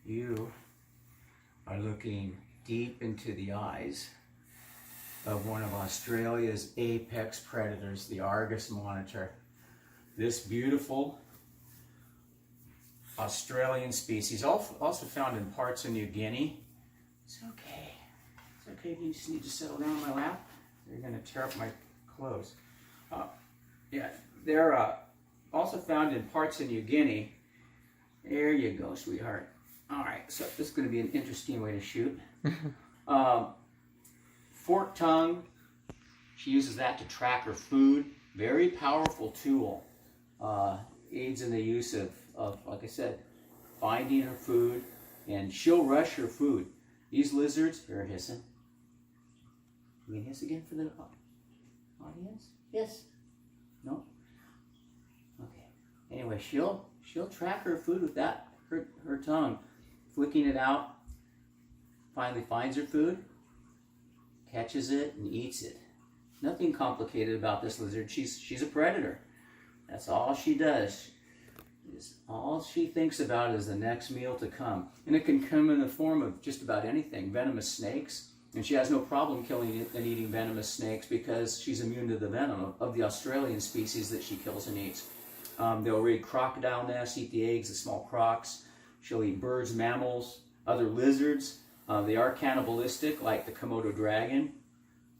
You are looking deep into the eyes of one of Australia's apex predators, the Argus monitor. This beautiful Australian species, also found in parts of New Guinea. It's okay. It's okay. You just need to settle down on my lap. You're going to tear up my clothes. Yeah, they're also found in parts of New Guinea. There you go, sweetheart. All right, so this is going to be an interesting way to shoot. Forked tongue. She uses that to track her food. Very powerful tool. Aids in the use of, like I said, finding her food, and she'll rush her food. These lizards, they're hissing. You can hiss again for the audience? Yes? No? Okay. Anyway, she'll track her food with that, her tongue, flicking it out. Finally finds her food, catches it, and eats it. Nothing complicated about this lizard. She's a predator. That's all she does. All she thinks about is the next meal to come. And it can come in the form of just about anything. Venomous snakes. And she has no problem killing and eating venomous snakes because she's immune to the venom of the Australian species that she kills and eats. They'll raid crocodile nests, eat the eggs of small crocs. She'll eat birds, mammals, other lizards. They are cannibalistic, like the Komodo dragon.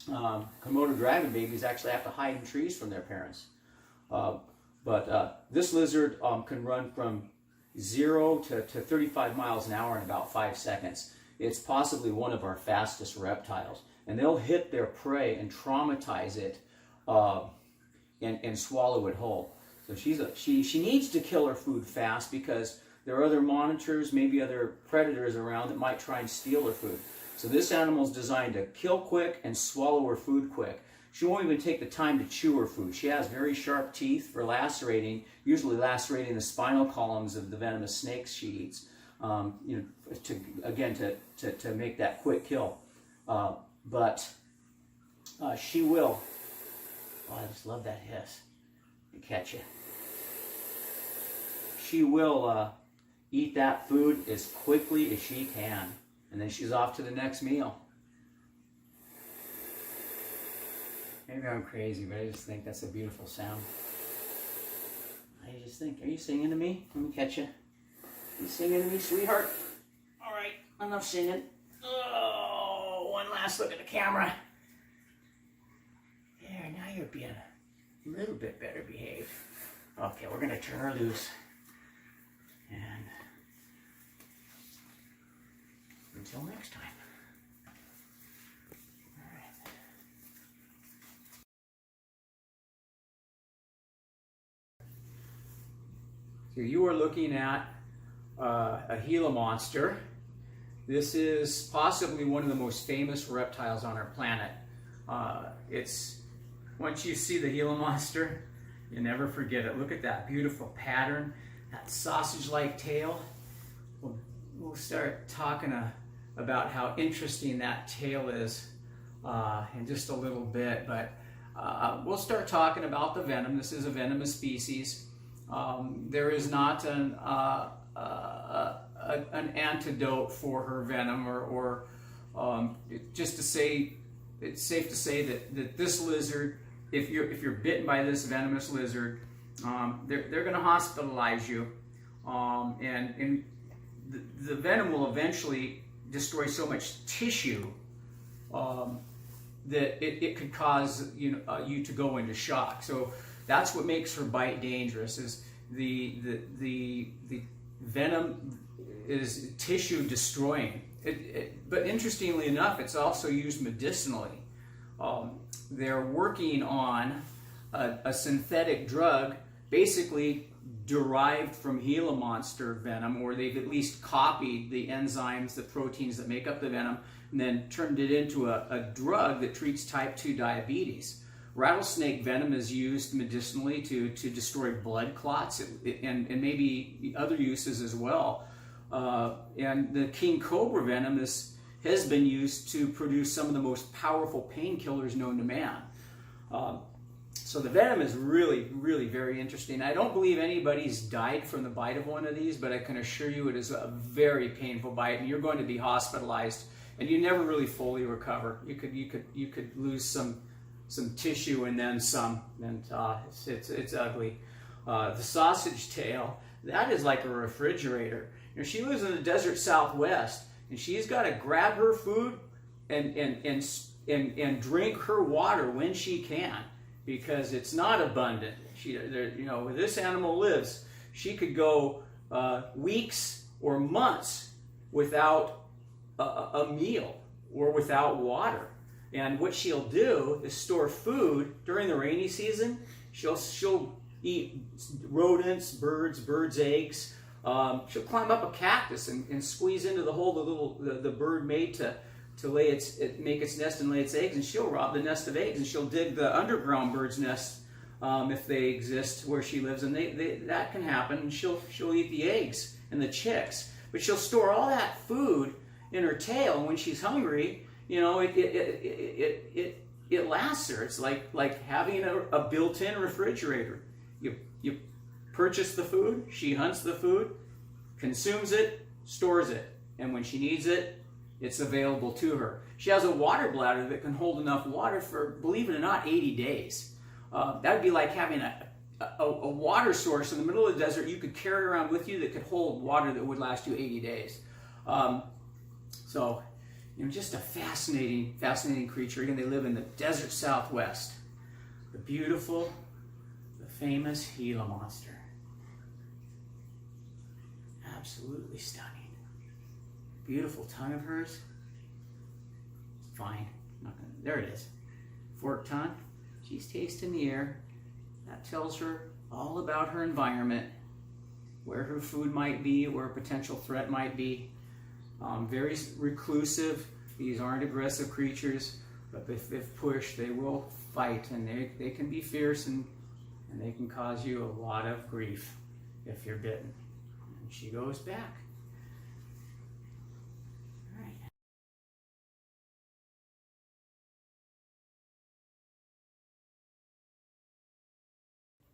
Komodo dragon babies actually have to hide in trees from their parents. But this lizard can run from 0 to 35 miles an hour in about 5 seconds. It's possibly one of our fastest reptiles. And they'll hit their prey and traumatize it and swallow it whole. So she needs to kill her food fast because there are other monitors, maybe other predators around that might try and steal her food. So this animal is designed to kill quick and swallow her food quick. She won't even take the time to chew her food. She has very sharp teeth for lacerating, usually lacerating the spinal columns of the venomous snakes she eats, to make that quick kill. But she will. Oh, I just love that hiss. To catch you. She will eat that food as quickly as she can, and then she's off to the next meal. Maybe I'm crazy, but I just think that's a beautiful sound. I just think, are you singing to me? Let me catch you. You singing to me, sweetheart? All right, enough singing. Oh, one last look at the camera. There, now you're being a little bit better behaved. Okay, we're going to turn her loose. And until next time. So you are looking at a Gila Monster. This is possibly one of the most famous reptiles on our planet. Once you see the Gila Monster, you never forget it. Look at that beautiful pattern, that sausage-like tail. We'll start talking about how interesting that tail is in just a little bit, but we'll start talking about the venom. This is a venomous species. There is not an antidote for her venom, or just to say, it's safe to say that this lizard, if you're bitten by this venomous lizard, they're going to hospitalize you, and the venom will eventually destroy so much tissue that it could cause you to go into shock. So that's what makes her bite dangerous. Is the venom is tissue destroying. But interestingly enough, it's also used medicinally. They're working on a synthetic drug, basically derived from Gila Monster venom, or they've at least copied the enzymes, the proteins that make up the venom, and then turned it into a drug that treats type 2 diabetes. Rattlesnake venom is used medicinally to destroy blood clots and maybe other uses as well. And the king cobra venom has been used to produce some of the most powerful painkillers known to man. So the venom is really, really very interesting. I don't believe anybody's died from the bite of one of these, but I can assure you it is a very painful bite, and you're going to be hospitalized, and you never really fully recover. You could lose some tissue and then some, and it's ugly. The sausage tail, that is like a refrigerator. You know, she lives in the desert Southwest, and she's got to grab her food and drink her water when she can, because it's not abundant. You know, where this animal lives, she could go weeks or months without a meal or without water. And what she'll do is store food during the rainy season. She'll eat rodents, birds' eggs. She'll climb up a cactus and squeeze into the hole the bird made to make its nest and lay its eggs, and she'll rob the nest of eggs, and she'll dig the underground bird's nest if they exist where she lives, and that can happen, and she'll eat the eggs and the chicks, but she'll store all that food in her tail, and when she's hungry, you know, it lasts her. It's like having a built-in refrigerator. You purchase the food, she hunts the food, consumes it, stores it, and when she needs it, it's available to her. She has a water bladder that can hold enough water for, believe it or not, 80 days. That would be like having a water source in the middle of the desert you could carry around with you that could hold water that would last you 80 days. So, you know, just a fascinating creature. Again, they live in the desert Southwest. The beautiful, the famous Gila Monster. Absolutely stunning. Beautiful tongue of hers. Fine. There it is. Forked tongue. She's tasting the air. That tells her all about her environment, where her food might be, where a potential threat might be. Very reclusive. These aren't aggressive creatures, but if pushed, they will fight, and they can be fierce, and they can cause you a lot of grief if you're bitten. And she goes back.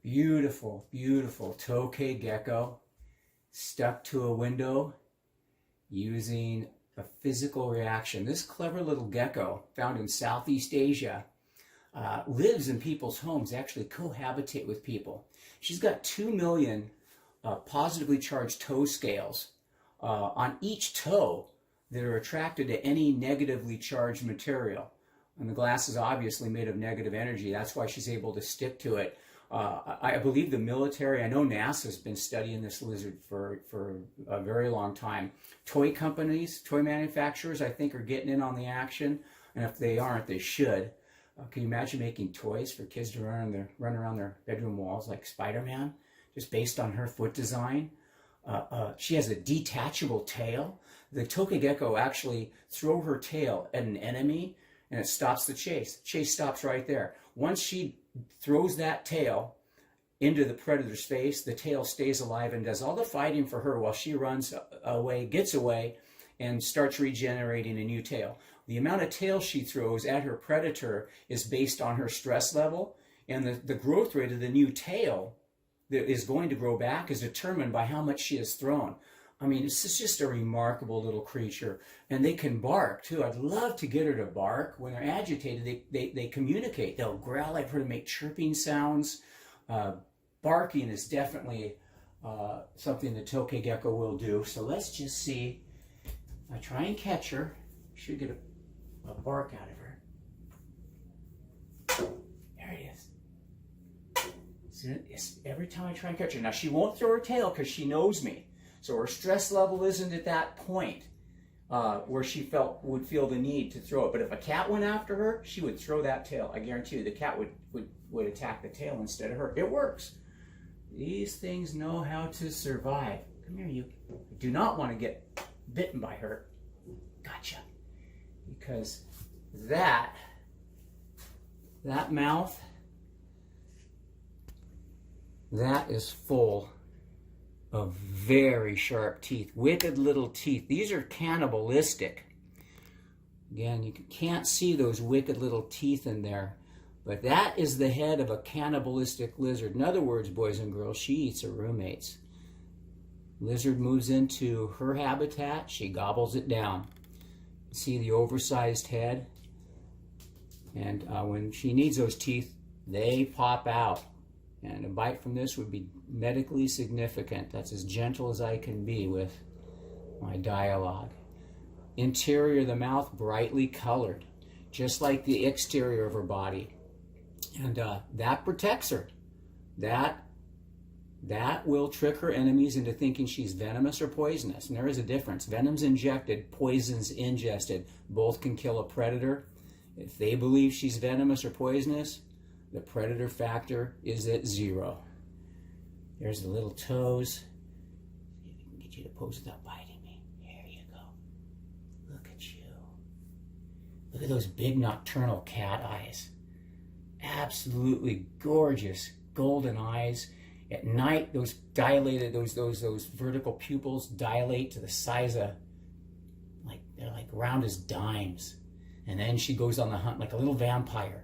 Beautiful, beautiful Toka Gecko stuck to a window using a physical reaction. This clever little gecko found in Southeast Asia lives in people's homes, actually cohabitate with people. She's got 2 million positively charged toe scales on each toe that are attracted to any negatively charged material. And the glass is obviously made of negative energy. That's why she's able to stick to it. I believe the military, I know NASA's been studying this lizard for a very long time. Toy companies, toy manufacturers, I think are getting in on the action. And if they aren't, they should. Can you imagine making toys for kids to run around their bedroom walls like Spider-Man, just based on her foot design? She has a detachable tail. The Toka Gecko actually throw her tail at an enemy and it stops the chase. Chase stops right there. Once she throws that tail into the predator's face, the tail stays alive and does all the fighting for her while she runs away, gets away, and starts regenerating a new tail. The amount of tail she throws at her predator is based on her stress level, and the growth rate of the new tail that is going to grow back is determined by how much she has thrown. I mean, it's just a remarkable little creature. And they can bark, too. I'd love to get her to bark. When they're agitated, they communicate. They'll growl. I've heard them make chirping sounds. Barking is definitely something the Toka Gecko will do. So let's just see. If I try and catch her, I should get a bark out of her. There it is. Every time I try and catch her. Now, she won't throw her tail because she knows me. So her stress level isn't at that point where she would feel the need to throw it. But if a cat went after her, she would throw that tail. I guarantee you the cat would attack the tail instead of her. It works. These things know how to survive. Come here, you. I do not want to get bitten by her. Gotcha. Because that mouth, that is full of very sharp teeth, wicked little teeth. These are cannibalistic. Again, you can't see those wicked little teeth in there, But that is the head of a cannibalistic lizard. In other words, boys and girls, she eats her roommates. Lizard moves into her habitat, she gobbles it down. See the oversized head? And when she needs those teeth, they pop out. And a bite from this would be medically significant. That's as gentle as I can be with my dialogue. Interior of the mouth, brightly colored, just like the exterior of her body. And that protects her. That will trick her enemies into thinking she's venomous or poisonous. And there is a difference. Venom's injected, poison's ingested. Both can kill a predator. If they believe she's venomous or poisonous, the predator factor is at 0. There's the little toes. See if we can get you to pose without biting me. There you go. Look at you. Look at those big nocturnal cat eyes. Absolutely gorgeous golden eyes. At night, those dilated, those vertical pupils dilate to the size of, they're like round as dimes. And then she goes on the hunt like a little vampire,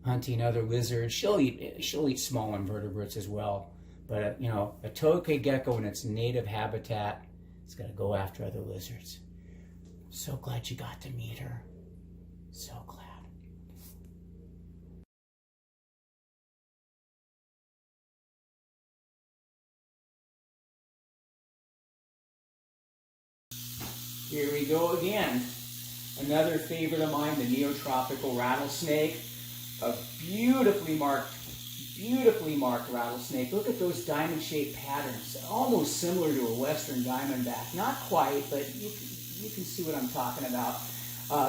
hunting other lizards. She'll eat small invertebrates as well. But a Toka Gecko in its native habitat is going to go after other lizards. So glad you got to meet her. So glad. Here we go again. Another favorite of mine, the neotropical rattlesnake. A beautifully marked rattlesnake. Look at those diamond-shaped patterns. Almost similar to a western diamondback. Not quite, but you can see what I'm talking about.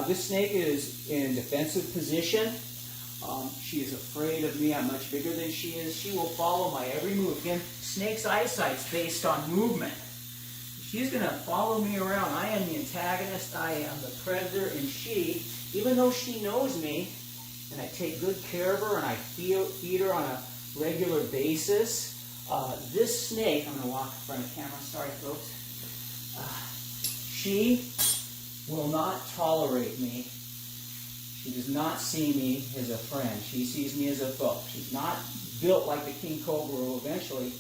This snake is in defensive position. She is afraid of me. I'm much bigger than she is. She will follow my every move. Again, snake's eyesight's based on movement. She's going to follow me around. I am the antagonist. I am the predator. And she, even though she knows me, and I take good care of her, and I feed her on a regular basis, this snake, I'm going to walk in front of the camera. Sorry, folks. She will not tolerate me. She does not see me as a friend. She sees me as a foe. She's not built like the king cobra who will eventually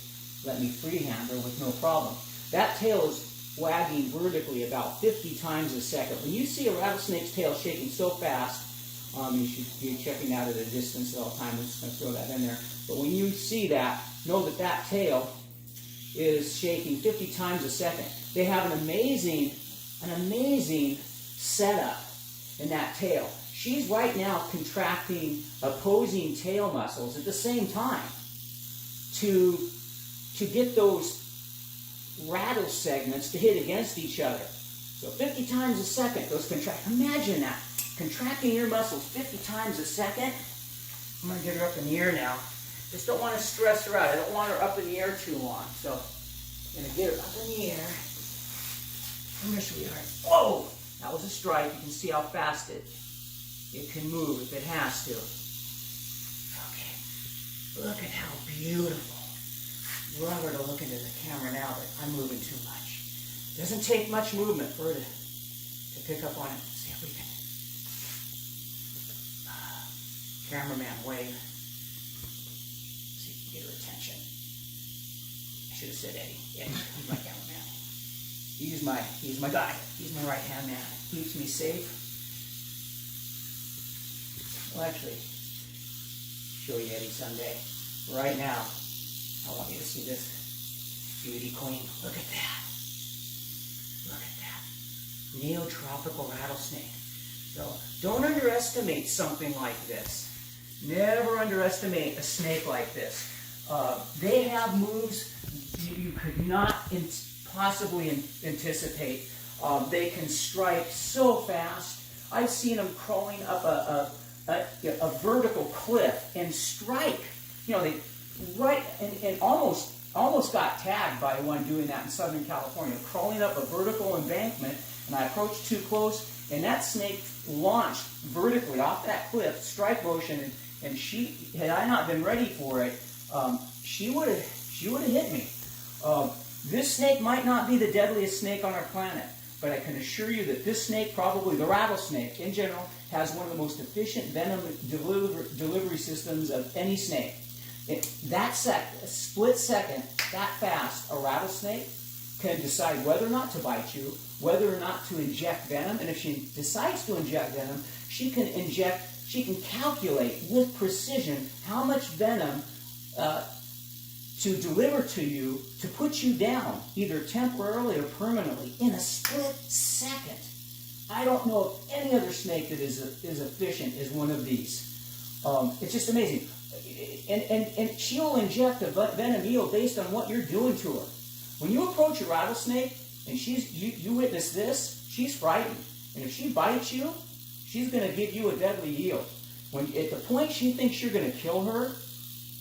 let me freehand her with no problem. That tail is wagging vertically about 50 times a second. When you see a rattlesnake's tail shaking so fast, you should be checking out at a distance at all times. I'm just going to throw that in there. But when you see that, know that that tail is shaking 50 times a second. They have an amazing setup in that tail. She's right now contracting opposing tail muscles at the same time to get those rattle segments to hit against each other. So 50 times a second, those contract. Imagine that. Contracting your muscles 50 times a second. I'm going to get her up in the air now. Just don't want to stress her out. I don't want her up in the air too long. So I'm going to get her up in the air. Come here, sweetheart. Whoa! That was a strike. You can see how fast it can move if it has to. Okay. Look at how beautiful. Love her to look into the camera now, but I'm moving too much. Doesn't take much movement for her to pick up on it. See if we can. Cameraman, wave. See if we can get her attention. I should have said Eddie. Eddie, he's my cameraman. He's my guy. He's my right-hand man. Keeps me safe. Well, actually, show you Eddie someday. Right now, I want you to see this beauty queen. Look at that. Look at that. Neotropical rattlesnake. So don't underestimate something like this. Never underestimate a snake like this. They have moves you could not possibly anticipate. They can strike so fast. I've seen them crawling up a vertical cliff and strike. They and almost got tagged by one doing that in Southern California, crawling up a vertical embankment, and I approached too close, and that snake launched vertically off that cliff, strike motion, and she, had I not been ready for it, she would have hit me. This snake might not be the deadliest snake on our planet, but I can assure you that this snake, probably the rattlesnake in general, has one of the most efficient venom delivery systems of any snake. That split second, that fast, a rattlesnake can decide whether or not to bite you, whether or not to inject venom, and if she decides to inject venom, she can calculate with precision how much venom to deliver to you to put you down, either temporarily or permanently, in a split second. I don't know of any other snake that is efficient as one of these. It's just amazing. And she'll inject a venom eel based on what you're doing to her. When you approach a rattlesnake and you witness this, she's frightened. And if she bites you, she's going to give you a deadly eel. At the point she thinks you're going to kill her,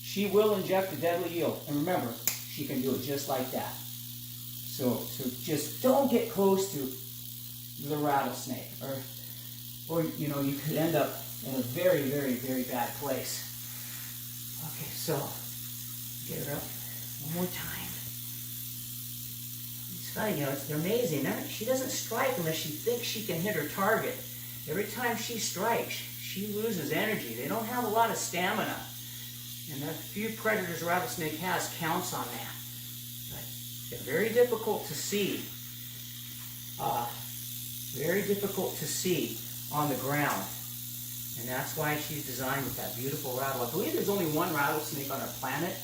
she will inject a deadly eel. And remember, she can do it just like that. So just don't get close to the rattlesnake, or you know, you could end up in a very, very, very bad place. Okay, so get her up one more time. It's funny, you know, they're amazing. She doesn't strike unless she thinks she can hit her target. Every time she strikes, she loses energy. They don't have a lot of stamina. And the few predators a rattlesnake has counts on that. But they're very difficult to see. Very difficult to see on the ground. And that's why she's designed with that beautiful rattle. I believe there's only one rattlesnake on our planet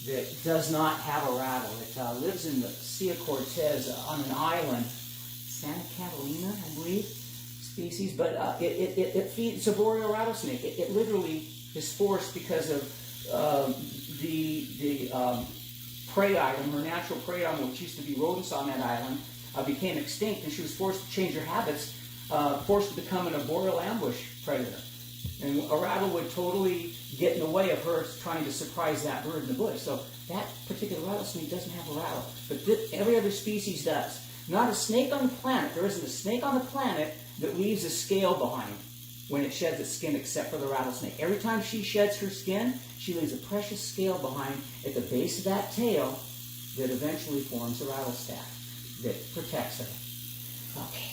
that does not have a rattle. It lives in the Sea of Cortez on an island, Santa Catalina, I believe, species. But it feeds a boreal rattlesnake. It literally is forced because of the prey item, her natural prey item, which used to be rodents on that island, became extinct, and she was forced to change her habits, forced to become an arboreal ambush predator. And a rattle would totally get in the way of her trying to surprise that bird in the bush. So that particular rattlesnake doesn't have a rattle, but every other species does. Not a snake on the planet. There isn't a snake on the planet that leaves a scale behind when it sheds its skin, except for the rattlesnake. Every time she sheds her skin, she leaves a precious scale behind at the base of that tail that eventually forms a rattle staff that protects her. Okay.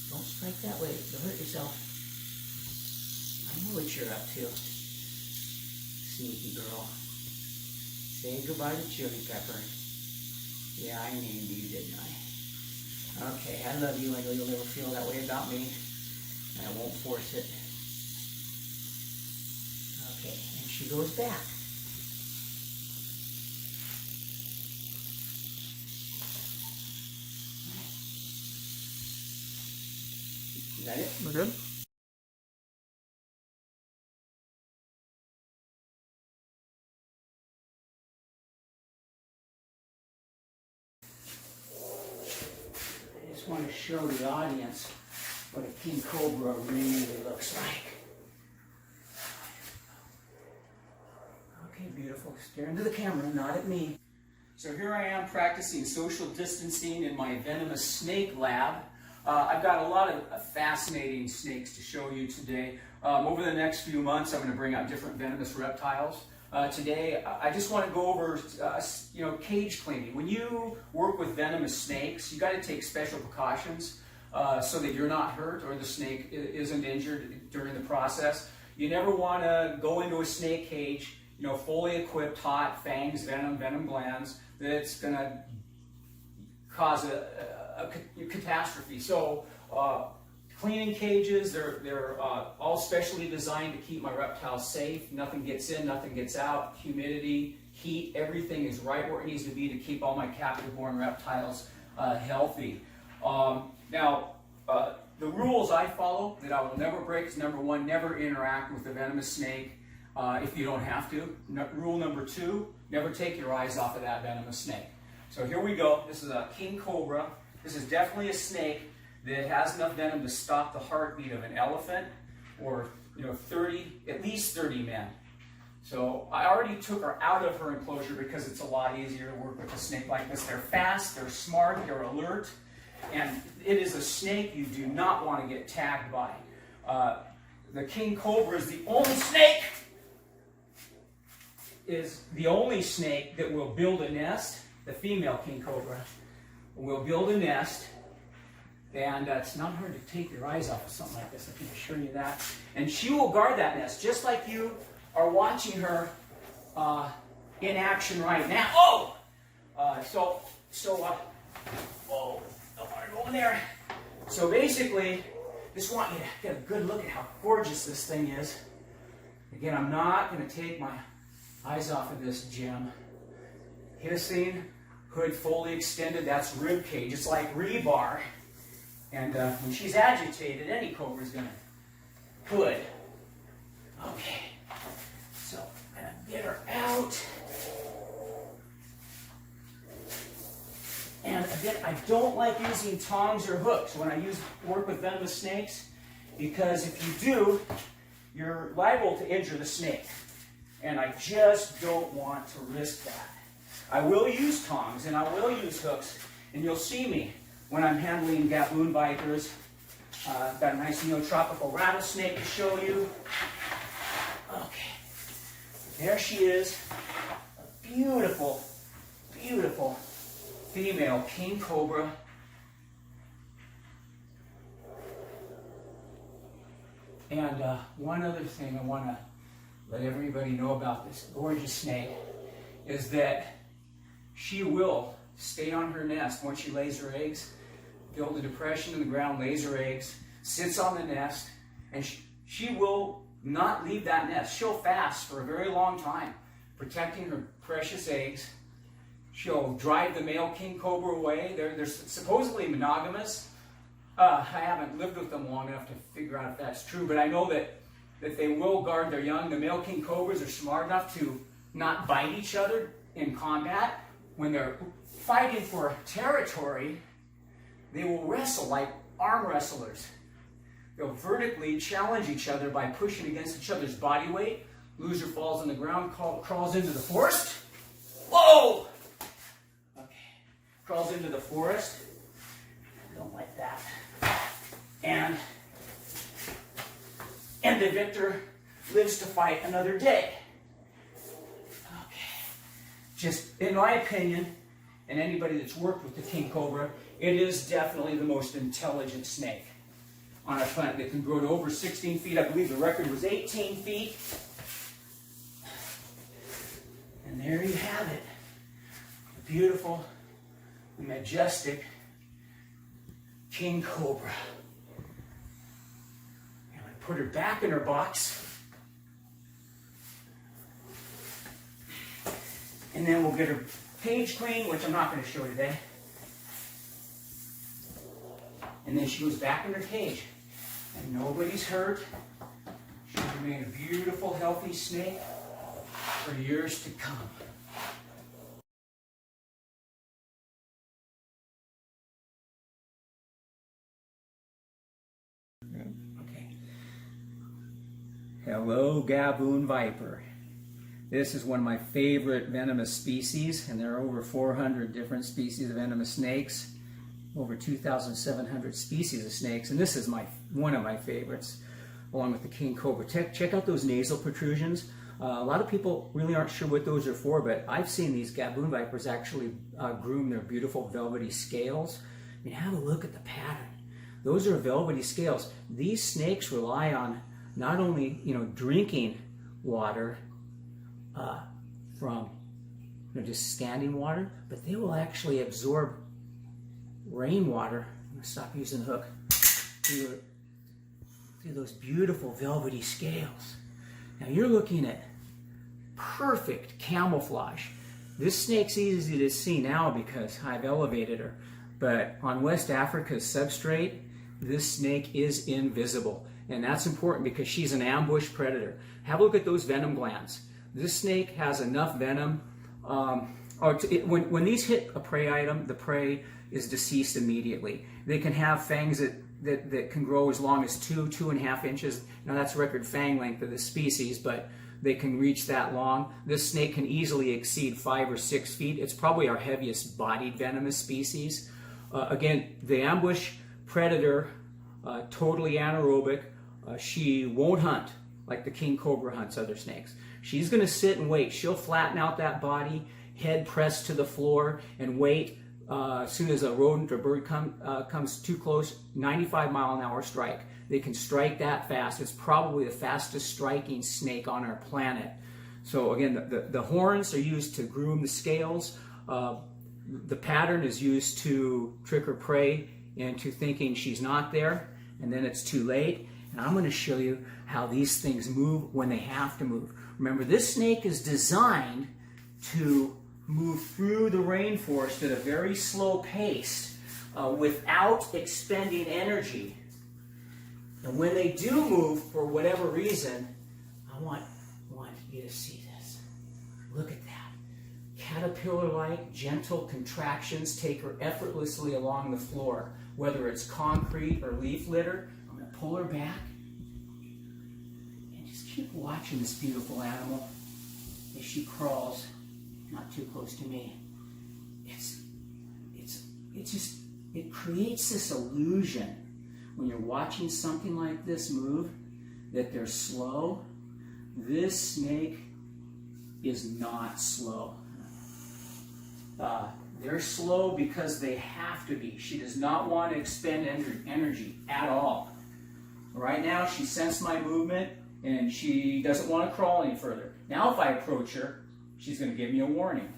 Don't strike that way. You'll hurt yourself. I know what you're up to. Sneaky girl. Say goodbye to Chili Pepper. Yeah, I named you, didn't I? Okay, I love you. I know you'll never feel that way about me. And I won't force it. Okay, and she goes back. Is that it? We're good? I just want to show the audience what a king cobra really looks like. Okay, beautiful. Stare into the camera, not at me. So here I am practicing social distancing in my venomous snake lab. I've got a lot of fascinating snakes to show you today. Over the next few months, I'm going to bring out different venomous reptiles. Today, I just want to go over, cage cleaning. When you work with venomous snakes, you got to take special precautions so that you're not hurt or the snake isn't injured during the process. You never want to go into a snake cage, fully equipped, hot, fangs, venom glands. That's going to cause a catastrophe. So cleaning cages, they're all specially designed to keep my reptiles safe. Nothing gets in, nothing gets out. Humidity, heat, everything is right where it needs to be to keep all my captive-born reptiles healthy. Now, the rules I follow that I will never break is, number one, never interact with a venomous snake if you don't have to. Rule number two, never take your eyes off of that venomous snake. So here we go. This is a king cobra. This is definitely a snake that has enough venom to stop the heartbeat of an elephant or at least 30 men. So I already took her out of her enclosure because it's a lot easier to work with a snake like this. They're fast, they're smart, they're alert, and it is a snake you do not want to get tagged by. The king cobra is the only snake that will build a nest. The female king cobra will build a nest And it's not hard to take your eyes off of something like this, I can assure you that. And she will guard that nest, just like you are watching her in action right now. Oh! Oh, don't want to go in there. So basically, just want you to get a good look at how gorgeous this thing is. Again, I'm not going to take my eyes off of this gem. Hissing, hood fully extended, that's rib cage. It's like rebar. And when she's agitated, any cobra is going to hood. Okay, so I'm going to get her out. And again, I don't like using tongs or hooks when I work with venomous snakes, because if you do, you're liable to injure the snake. And I just don't want to risk that. I will use tongs and I will use hooks, and you'll see me when I'm handling Gabo Vipers. I've got a nice neotropical rattlesnake to show you. Okay, there she is, a beautiful, beautiful female king cobra. And one other thing I want to let everybody know about this gorgeous snake is that she will stay on her nest once she lays her eggs, build a depression in the ground, lays her eggs, sits on the nest, and she will not leave that nest. She'll fast for a very long time, protecting her precious eggs. She'll drive the male king cobra away. They're supposedly monogamous. I haven't lived with them long enough to figure out if that's true, but I know that they will guard their young. The male king cobras are smart enough to not bite each other in combat. When they're fighting for territory, they will wrestle like arm wrestlers. They'll vertically challenge each other by pushing against each other's body weight. Loser falls on the ground, crawls into the forest. Whoa! Okay, crawls into the forest. Don't like that. And the victor lives to fight another day. Okay. Just in my opinion, and anybody that's worked with the king cobra, it is definitely the most intelligent snake on our planet. They can grow to over 16 feet. I believe the record was 18 feet. And there you have it. The beautiful, majestic king cobra. And I put her back in her box. And then we'll get her cage clean, which I'm not going to show today. And then she goes back in her cage. And nobody's hurt. She'll remain a beautiful, healthy snake for years to come. Okay. Hello, Gabo Viper. This is one of my favorite venomous species, and there are over 400 different species of venomous snakes, over 2,700 species of snakes, and this is one of my favorites, along with the king cobra. Check out those nasal protrusions. A lot of people really aren't sure what those are for, but I've seen these Gabo Vipers actually groom their beautiful velvety scales. I mean, have a look at the pattern. Those are velvety scales. These snakes rely on not only drinking water from just standing water, but they will actually absorb rainwater. I'm going to stop using the hook. Through those beautiful velvety scales. Now you're looking at perfect camouflage. This snake's easy to see now because I've elevated her, but on West Africa's substrate, this snake is invisible. And that's important because she's an ambush predator. Have a look at those venom glands. This snake has enough venom. When these hit a prey item, the prey is deceased immediately. They can have fangs that can grow as long as 2.5 inches. Now that's record fang length of this species, but they can reach that long. This snake can easily exceed 5 or 6 feet. It's probably our heaviest bodied venomous species. Again, the ambush predator, totally anaerobic. She won't hunt like the king cobra hunts other snakes. She's going to sit and wait. She'll flatten out that body, head pressed to the floor, and wait as soon as a rodent or bird comes too close, 95-mile-an-hour strike. They can strike that fast. It's probably the fastest striking snake on our planet. So again, the horns are used to groom the scales. The pattern is used to trick her prey into thinking she's not there, and then it's too late. And I'm going to show you how these things move when they have to move. Remember, this snake is designed to move through the rainforest at a very slow pace without expending energy. And when they do move, for whatever reason, I want you to see this. Look at that. Caterpillar-like, gentle contractions take her effortlessly along the floor, whether it's concrete or leaf litter. I'm going to pull her back and just keep watching this beautiful animal as she crawls not too close to me. It creates this illusion when you're watching something like this move that they're slow. This snake is not slow. They're slow because they have to be. She does not want to expend energy at all. Right now, she sensed my movement and she doesn't want to crawl any further. Now, if I approach her, she's going to give me a warning.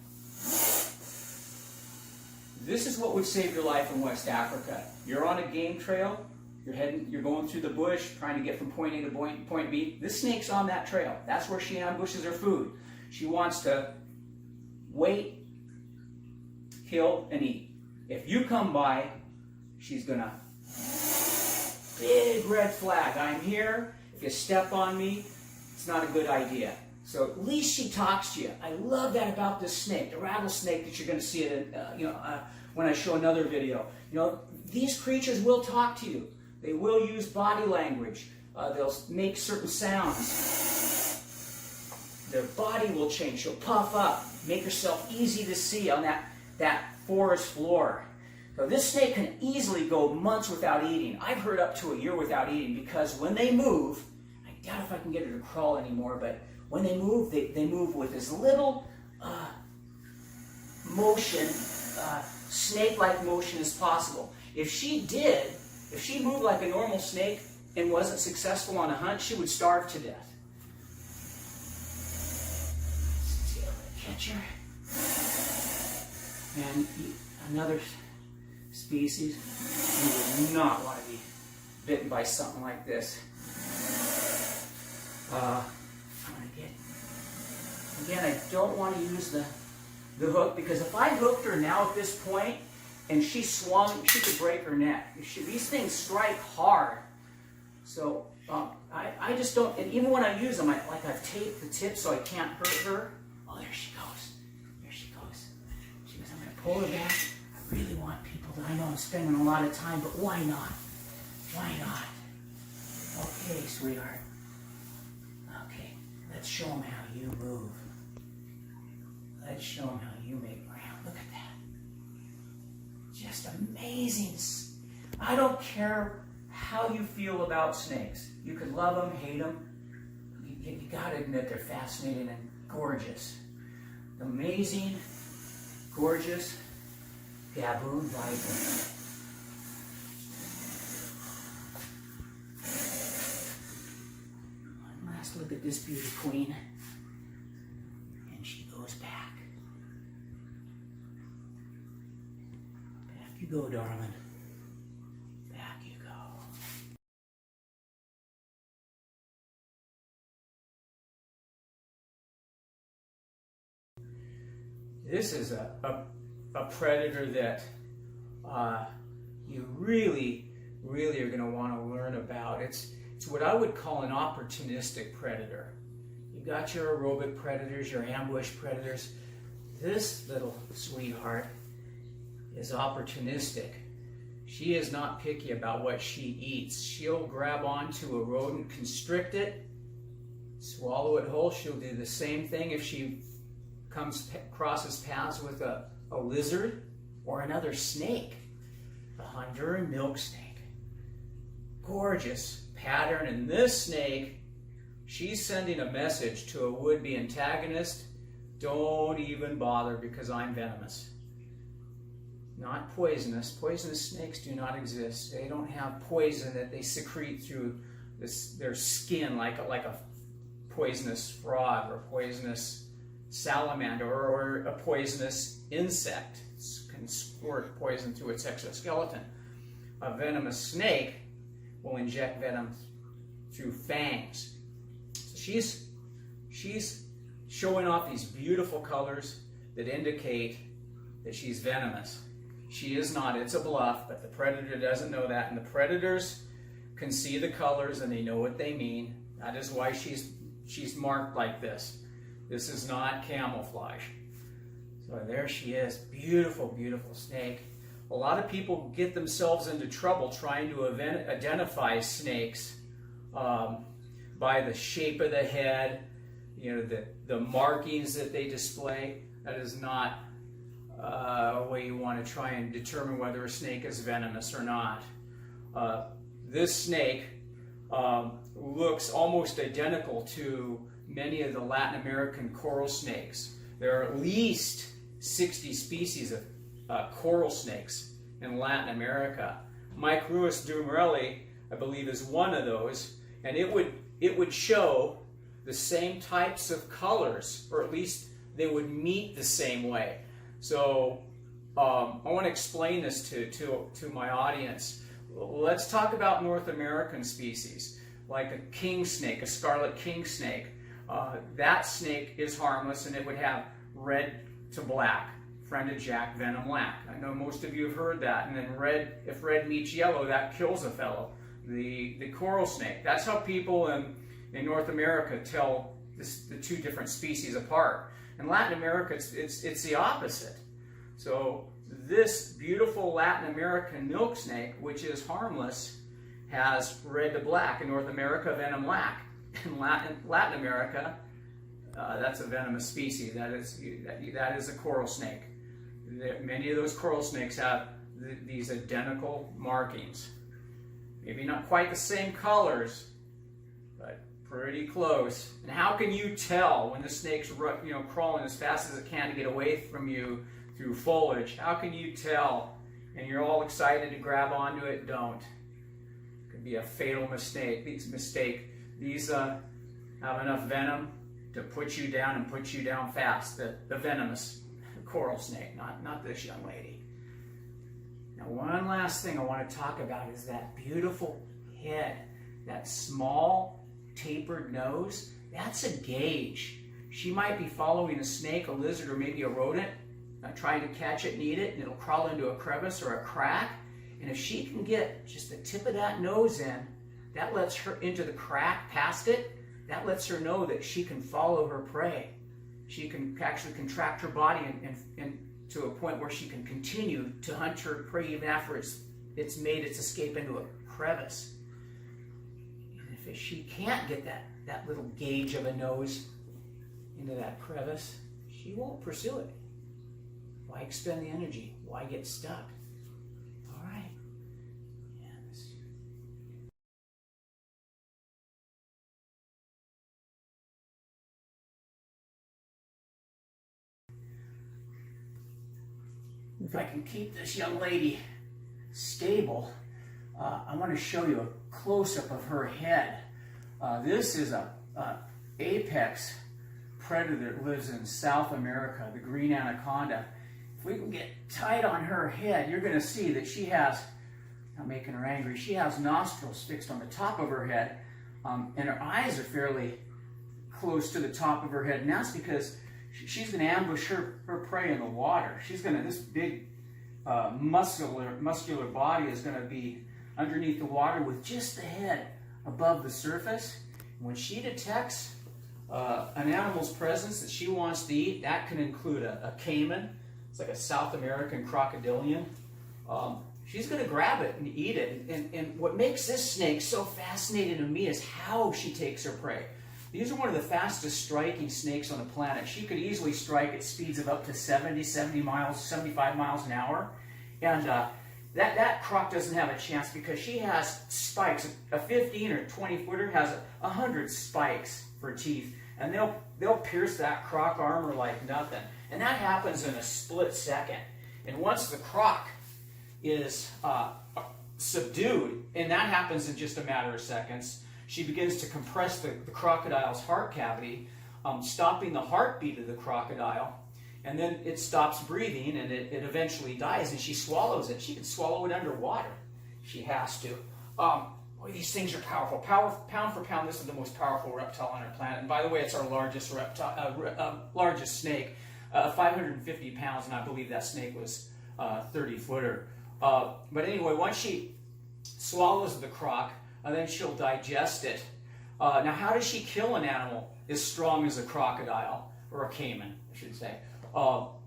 This is what would save your life in West Africa. You're on a game trail. You're going through the bush, trying to get from point A to point B. This snake's on that trail. That's where she ambushes her food. She wants to wait, kill, and eat. If you come by, she's gonna, big red flag. I'm here. If you step on me, it's not a good idea. So at least she talks to you. I love that about this snake, the rattlesnake that you're going to see it, when I show another video. These creatures will talk to you. They will use body language. They'll make certain sounds. Their body will change. She'll puff up, make herself easy to see on that forest floor. So this snake can easily go months without eating. I've heard up to a year without eating because when they move, I doubt if I can get her to crawl anymore, but when they move, they move with as little motion, snake-like motion as possible. If she moved like a normal snake and wasn't successful on a hunt, she would starve to death. See, I'm gonna catch her. And another species, you would not want to be bitten by something like this. Again, I don't want to use the hook because if I hooked her now at this point and she swung, she could break her neck. These things strike hard. So I just don't, and even when I use them, I've taped the tip so I can't hurt her. Oh, there she goes. There she goes. She goes, I'm going to pull her back. I really want people to, I know I'm spending a lot of time, but why not? Why not? Okay, sweetheart. Okay, let's show them how you move. Let's show them how you make ground. Look at that. Just amazing. I don't care how you feel about snakes. You could love them, hate them. You got to admit they're fascinating and gorgeous. Amazing, gorgeous Gabo Viper. One last look at this beauty queen. And she goes back. Back you go, darling. Back you go. This is a predator that you really are going to want to learn about. It's what I would call an opportunistic predator. You got your aerobic predators, your ambush predators. This little sweetheart is opportunistic. She is not picky about what she eats. She'll grab onto a rodent, constrict it, swallow it whole. She'll do the same thing if she crosses paths with a lizard or another snake. The Honduran milk snake. Gorgeous pattern. And this snake, she's sending a message to a would-be antagonist. Don't even bother because I'm venomous. not poisonous. Poisonous snakes do not exist. They don't have poison that they secrete through their skin like a poisonous frog or poisonous salamander or a poisonous insect. It can squirt poison through its exoskeleton. A venomous snake will inject venom through fangs. So she's showing off these beautiful colors that indicate that she's venomous. She is not. It's a bluff, but the predator doesn't know that, and the predators can see the colors and they know what they mean. That is why she's marked like this. This is not camouflage. So there she is. Beautiful, beautiful snake. A lot of people get themselves into trouble trying to identify snakes by the shape of the head, you know, the markings that they display. That is not a way you want to try and determine whether a snake is venomous or not. This snake looks almost identical to many of the Latin American coral snakes. There are at least 60 species of coral snakes in Latin America. Micruus dumerelli, I believe, is one of those, and it would show the same types of colors, or at least they would meet the same way. So I want to explain this to my audience. Let's talk about North American species, like a king snake, a scarlet king snake. That snake is harmless, and it would have red to black, friend of Jack, venom lack. I know most of you have heard that. And then if red meets yellow, that kills a fellow. The coral snake. That's how people in North America tell the two different species apart. In Latin America, it's the opposite. So this beautiful Latin American milk snake, which is harmless, has red to black. In North America, venom lack. In Latin America, that's a venomous species. That is a coral snake. Many of those coral snakes have these identical markings. Maybe not quite the same colors, but pretty close. And how can you tell when the snake's crawling as fast as it can to get away from you through foliage? How can you tell? And you're all excited to grab onto it. Don't. It could be a fatal mistake. These have enough venom to put you down and put you down fast. The venomous coral snake, not this young lady. Now, one last thing I want to talk about is that beautiful head, that small tapered nose. That's a gauge. She might be following a snake, a lizard, or maybe a rodent, trying to catch it and eat it, and it'll crawl into a crevice or a crack. And if she can get just the tip of that nose in, that lets her into the crack past it. That lets her know that she can follow her prey. She can actually contract her body and to a point where she can continue to hunt her prey even after it's made its escape into a crevice. And if she can't get that little gauge of a nose into that crevice, she won't pursue it. Why expend the energy? Why get stuck? All right. If I can keep this young lady stable, I want to show you a close-up of her head. This is a apex predator that lives in South America, the green anaconda. If we can get tight on her head, you're going to see that she has, not making her angry, she has nostrils fixed on the top of her head, and her eyes are fairly close to the top of her head, and that's because she's going to ambush her prey in the water. This big muscular body is going to be underneath the water with just the head above the surface. When she detects an animal's presence that she wants to eat, that can include a caiman. It's like a South American crocodilian. She's going to grab it and eat it. And what makes this snake so fascinating to me is how she takes her prey. These are one of the fastest striking snakes on the planet. She could easily strike at speeds of up to 75 miles an hour. And that croc doesn't have a chance because she has spikes. A 15 or 20 footer has 100 spikes for teeth. And they'll pierce that croc armor like nothing. And that happens in a split second. And once the croc is subdued, and that happens in just a matter of seconds, she begins to compress the crocodile's heart cavity, stopping the heartbeat of the crocodile, and then it stops breathing and it eventually dies, and she swallows it. She can swallow it underwater. She has to. Boy, these things are powerful. Pound for pound, this is the most powerful reptile on our planet. And by the way, it's our largest largest snake, 550 pounds, and I believe that snake was 30-footer. But anyway, once she swallows the croc, then she'll digest it. Now, how does she kill an animal as strong as a crocodile, or a caiman, I should say? Well,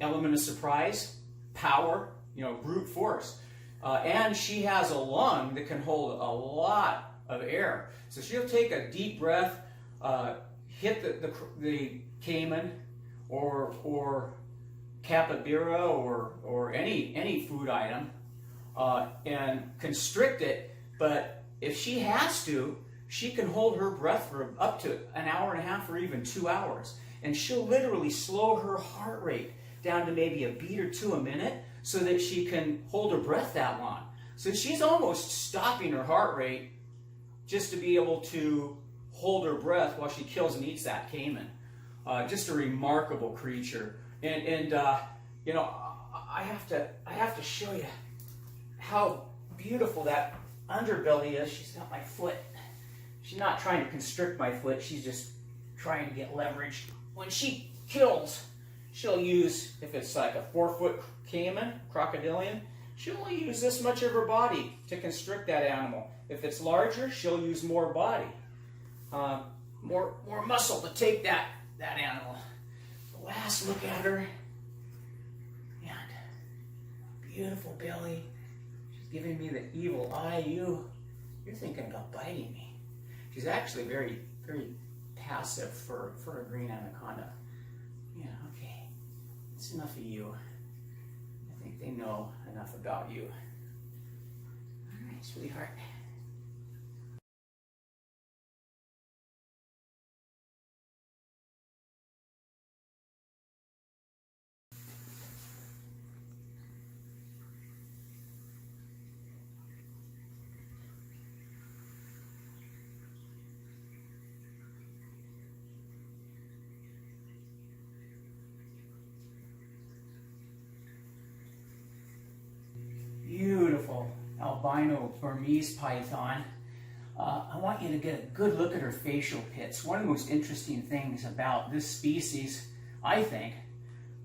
element of surprise, power, brute force. And she has a lung that can hold a lot of air. So she'll take a deep breath, hit the caiman or capybara or any food item, and constrict it. But if she has to, she can hold her breath for up to an hour and a half or even 2 hours. And she'll literally slow her heart rate down to maybe a beat or two a minute so that she can hold her breath that long. So she's almost stopping her heart rate just to be able to hold her breath while she kills and eats that caiman. Just a remarkable creature. And I have to show you how beautiful that underbelly is. She's got my foot. She's not trying to constrict my foot. She's just trying to get leverage. When she kills, she'll use, if it's like a 4-foot caiman, crocodilian, she'll only use this much of her body to constrict that animal. If it's larger, she'll use more body, more muscle to take that animal. The last look at her, and beautiful belly. She's giving me the evil eye. You're thinking about biting me. She's actually very, very passive for a green anaconda. Yeah, okay. It's enough of you. I think they know enough about you. All right, sweetheart. Beautiful albino Burmese Python. I want you to get a good look at her facial pits. One of the most interesting things about this species, I think,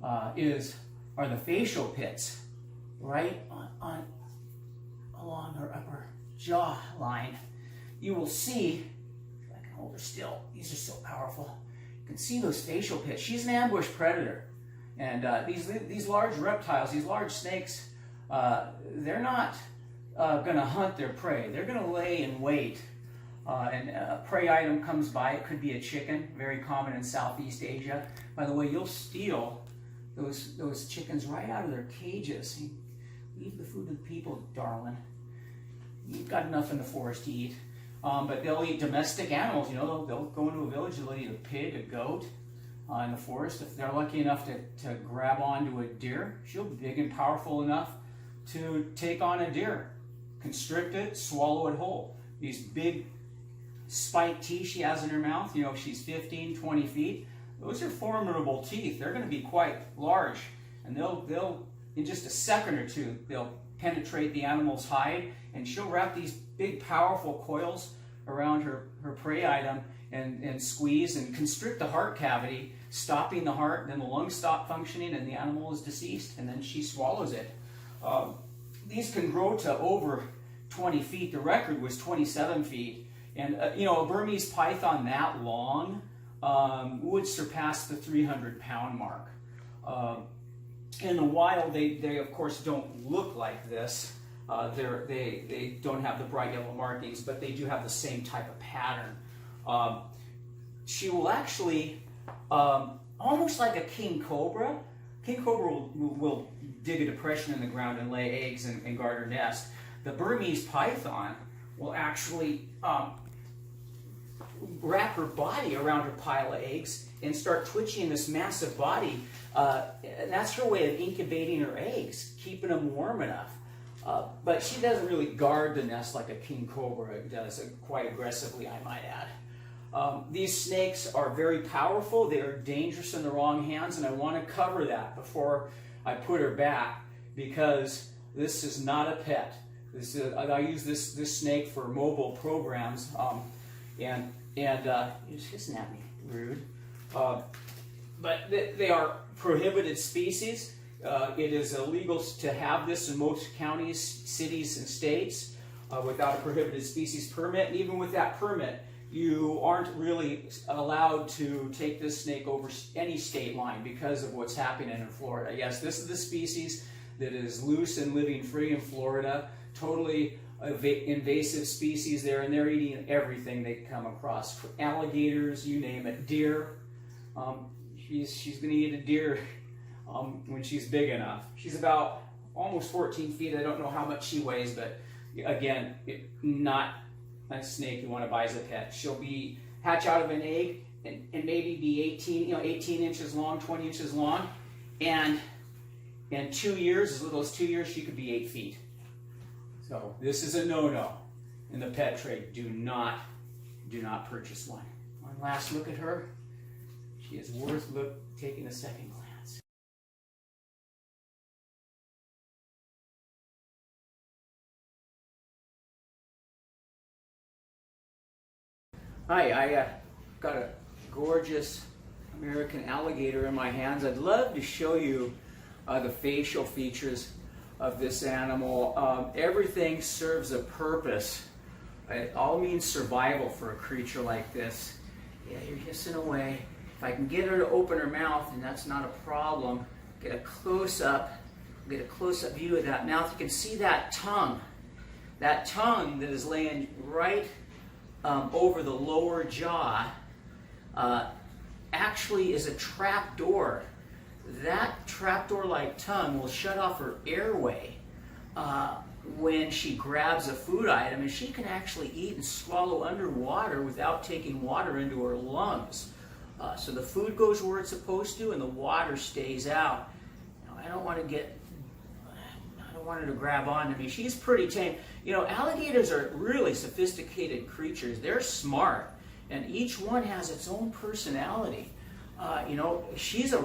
are the facial pits right along her upper jaw line. You will see, if I can hold her still, these are so powerful. You can see those facial pits. She's an ambush predator. And these large reptiles, these large snakes, they're not going to hunt their prey. They're going to lay in wait. And a prey item comes by. It could be a chicken, very common in Southeast Asia. By the way, you'll steal those chickens right out of their cages. You leave the food to the people, darling. You've got enough in the forest to eat. But they'll eat domestic animals. They'll go into a village, they'll eat a pig, a goat in the forest. If they're lucky enough to grab onto a deer, she'll be big and powerful enough to take on a deer, constrict it, swallow it whole. These big spiked teeth she has in her mouth, if she's 15, 20 feet, those are formidable teeth. They're going to be quite large, and they'll in just a second or two, they'll penetrate the animal's hide, and she'll wrap these big, powerful coils around her prey item and squeeze and constrict the heart cavity, stopping the heart, and then the lungs stop functioning, and the animal is deceased, and then she swallows it. These can grow to over 20 feet. The record was 27 feet. And, a Burmese python that long would surpass the 300-pound mark. In the wild, they of course don't look like this. They don't have the bright yellow markings, but they do have the same type of pattern. She will actually, almost like a king cobra, king cobra will dig a depression in the ground and lay eggs and guard her nest. The Burmese python will actually wrap her body around her pile of eggs and start twitching this massive body. And that's her way of incubating her eggs, keeping them warm enough. But she doesn't really guard the nest like a king cobra does, quite aggressively, I might add. These snakes are very powerful. They are dangerous in the wrong hands, and I want to cover that before I put her back, because this is not a pet. I use this snake for mobile programs, and it's just not rude. But they are prohibited species. It is illegal to have this in most counties, cities, and states without a prohibited species permit. And even with that permit, you aren't really allowed to take this snake over any state line because of what's happening in Florida. Yes, this is the species that is loose and living free in Florida. Totally invasive species there, and they're eating everything they come across. Alligators, you name it. Deer. She's going to eat a deer when she's big enough. She's about almost 14 feet. I don't know how much she weighs, but again, not a snake you want to buy as a pet. She'll hatch out of an egg and maybe be 18 inches long, 20 inches long, and in 2 years, as little as 2 years, she could be 8 feet. So this is a no-no in the pet trade. Do not purchase one. One last look at her. She is worth taking a second glance. Hi, I got a gorgeous American alligator in my hands. I'd love to show you the facial features of this animal. Everything serves a purpose. It all means survival for a creature like this. Yeah, you're hissing away. If I can get her to open her mouth, and that's not a problem, get a close-up view of that mouth. You can see that tongue that is laying right over the lower jaw actually is a trap door. That trapdoor-like tongue will shut off her airway when she grabs a food item, and she can actually eat and swallow underwater without taking water into her lungs. So the food goes where it's supposed to, and the water stays out. Now, I don't want her to grab onto me. She's pretty tame. You know, alligators are really sophisticated creatures. They're smart, and each one has its own personality. You know, she's a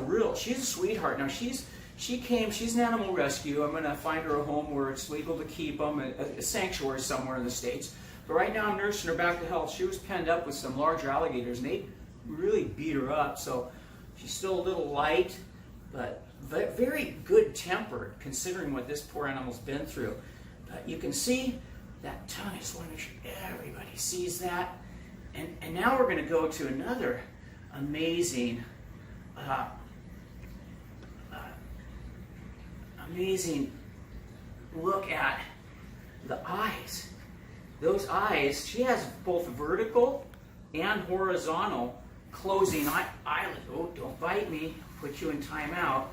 sweetheart. Now she's an animal rescue. I'm going to find her a home where it's legal to keep them, a sanctuary somewhere in the States. But right now I'm nursing her back to health. She was penned up with some larger alligators, and they really beat her up. So she's still a little light, but very good tempered considering what this poor animal's been through. But you can see that tongue. I just want to make sure everybody sees that. And now we're going to go to another amazing look at the eyes. Those eyes, she has both vertical and horizontal closing eyelids. Oh, don't bite me. Put you in timeout.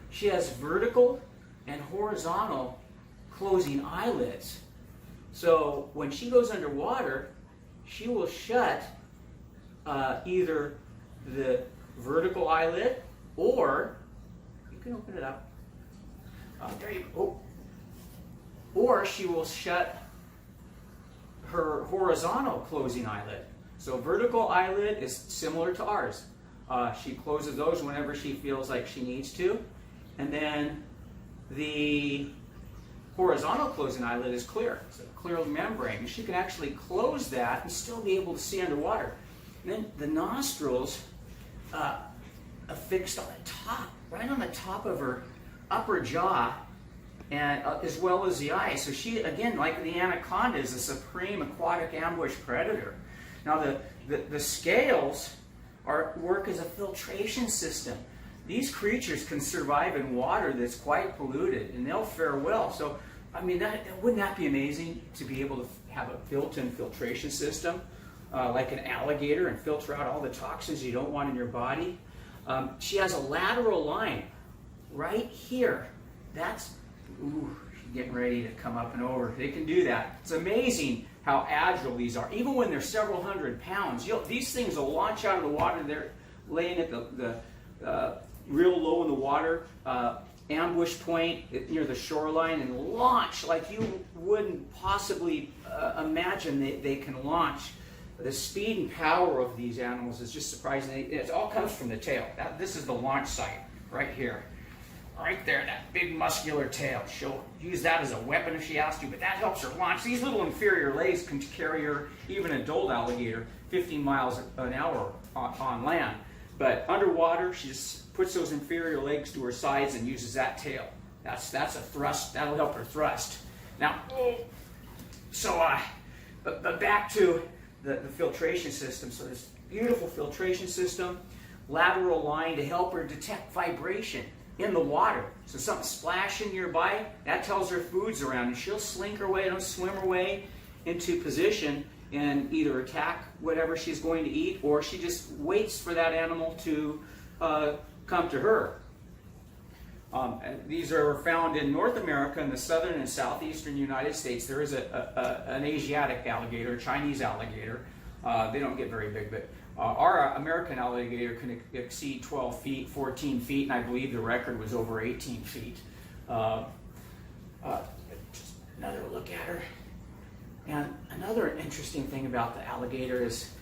She has vertical and horizontal closing eyelids. So when she goes underwater, she will shut either the vertical eyelid, or you can open it up. There you go. Or she will shut her horizontal closing eyelid. So vertical eyelid is similar to ours. She closes those whenever she feels like she needs to. And then the horizontal closing eyelid is clear. It's a clear membrane. She can actually close that and still be able to see underwater. And then the nostrils affixed on the top, right on the top of her upper jaw, and as well as the eyes. So she, again, like the anaconda, is a supreme aquatic ambush predator. Now the scales work as a filtration system. These creatures can survive in water that's quite polluted, and they'll fare well. So, I mean, wouldn't that be amazing to be able to have a built-in filtration system like an alligator and filter out all the toxins you don't want in your body? She has a lateral line right here. She's getting ready to come up and over. They can do that. It's amazing how agile these are. Even when they're several hundred pounds, these things will launch out of the water. They're laying at the real low in the water, ambush point near the shoreline, and launch like you wouldn't possibly imagine they can launch. The speed and power of these animals is just surprising. It all comes from the tail. This is the launch site right here. Right there, that big muscular tail. She'll use that as a weapon if she has to, but that helps her launch. These little inferior legs can carry her, even an adult alligator, 15 miles an hour on land. But underwater, she just puts those inferior legs to her sides and uses that tail. That's a thrust. That'll help her thrust. Now, but back to the filtration system. So this beautiful filtration system, lateral line to help her detect vibration in the water. So something splashing nearby, that tells her food's around, and she'll slink her way, swim her way into position and either attack whatever she's going to eat, or she just waits for that animal to come to her. These are found in North America, in the southern and southeastern United States. There is an Asiatic alligator, a Chinese alligator. They don't get very big, but our American alligator can exceed 12 feet, 14 feet, and I believe the record was over 18 feet. Just another look at her. And another interesting thing about the alligator is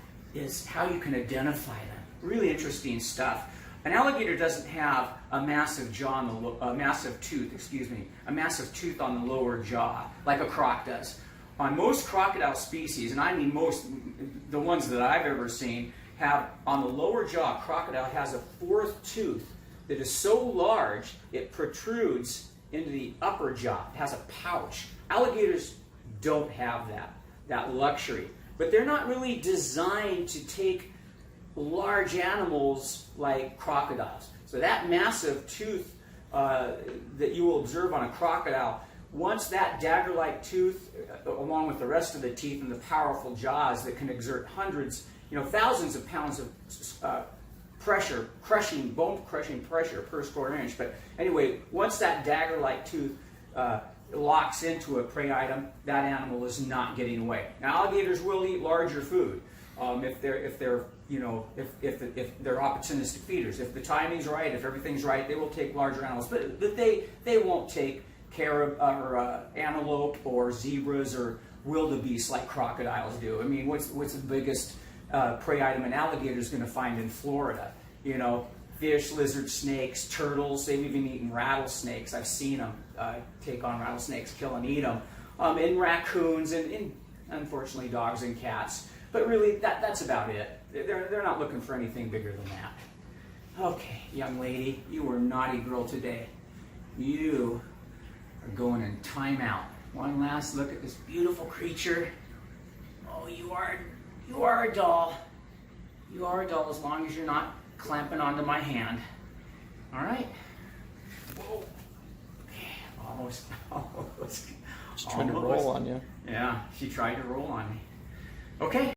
how you can identify them. Really interesting stuff. An alligator doesn't have a massive jaw, a massive tooth on the lower jaw like a croc does. On most crocodile species, and I mean most, the ones that I've ever seen, have on the lower jaw, crocodile has a fourth tooth that is so large it protrudes into the upper jaw. It has a pouch. Alligators don't have that luxury, but they're not really designed to take large animals like crocodiles. So that massive tooth that you will observe on a crocodile, once that dagger-like tooth, along with the rest of the teeth and the powerful jaws that can exert hundreds, thousands of pounds of pressure, bone-crushing pressure per square inch. But anyway, once that dagger-like tooth locks into a prey item, that animal is not getting away. Now, alligators will eat larger food if they're opportunistic feeders. If the timing's right, if everything's right, they will take larger animals. But they won't take antelope or zebras or wildebeest like crocodiles do. I mean, what's the biggest prey item an alligator is going to find in Florida? Fish, lizards, snakes, turtles. They've even eaten rattlesnakes. I've seen them take on rattlesnakes, kill and eat them. And raccoons, and unfortunately dogs and cats. But really, that's about it. They're not looking for anything bigger than that. Okay, young lady, you were a naughty girl today. You are going in timeout. One last look at this beautiful creature. Oh, you are a doll. You are a doll as long as you're not clamping onto my hand. All right. Whoa. Okay, almost. She's trying to roll on you. Yeah, she tried to roll on me. Okay.